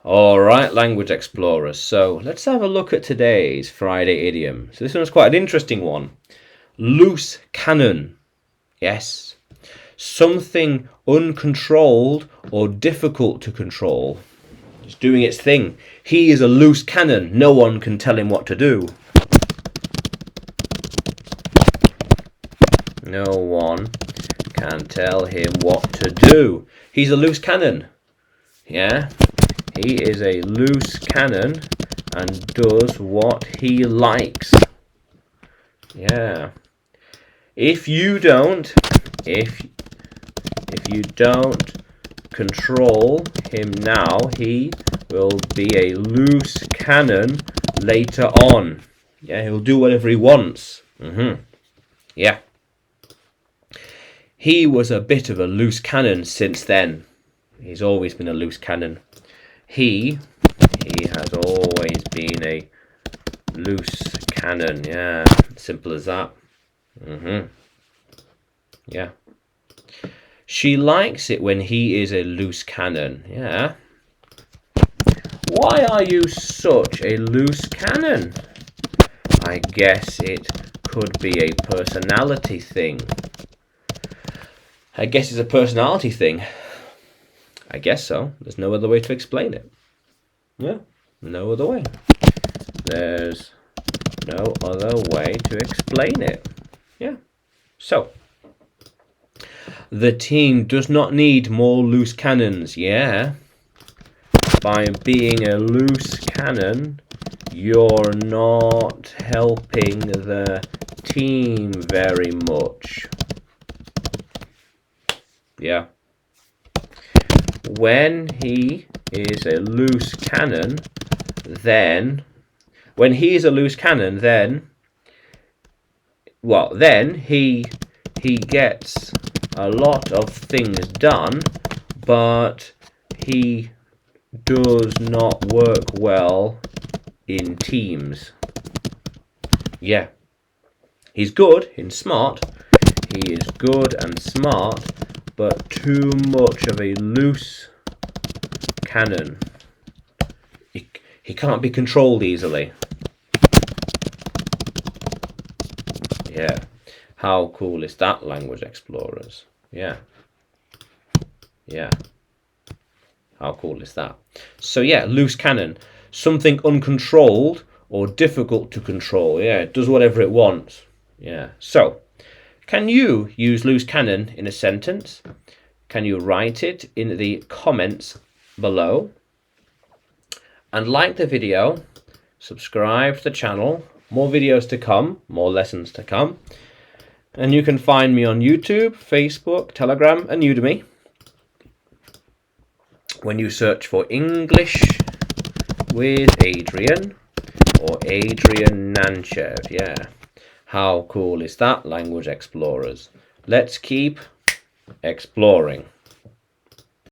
Alright, language explorers. So let's have a look at today's Friday idiom. So this one's quite an interesting one. Loose cannon. Yes. Something uncontrolled or difficult to control. It's doing its thing. He is a loose cannon. No one can tell him what to do. No one can tell him what to do. He's a loose cannon. Yeah. He is a loose cannon and does what he likes. Yeah. If you don't control him now, he will be a loose cannon later on. Yeah, he'll do whatever he wants. Yeah. He was a bit of a loose cannon since then. He's always been a loose cannon. He has always been a loose cannon. Yeah, simple as that. Yeah. She likes it when he is a loose cannon. Yeah. Why are you such a loose cannon? I guess it could be a personality thing. I guess it's a personality thing. I guess so. There's no other way to explain it. Yeah, no other way. There's no other way to explain it. Yeah. So, the team does not need more loose cannons. Yeah. By being a loose cannon, you're not helping the team very much. Yeah. When he is a loose cannon, then he gets a lot of things done, but he does not work well in teams. Yeah. He's good and smart. He is good and smart, but too much of a loose cannon. He can't be controlled easily. Yeah. How cool is that, language explorers? Yeah. Yeah. How cool is that? So yeah, loose cannon. Something uncontrolled or difficult to control. Yeah, it does whatever it wants. Yeah. So, can you use loose cannon in a sentence? Can you write it in the comments below? And like the video, subscribe to the channel. More videos to come, more lessons to come. And you can find me on YouTube, Facebook, Telegram, and Udemy when you search for English with Adrian or Adrian Nanchev. Yeah. How cool is that, language explorers? Let's keep exploring.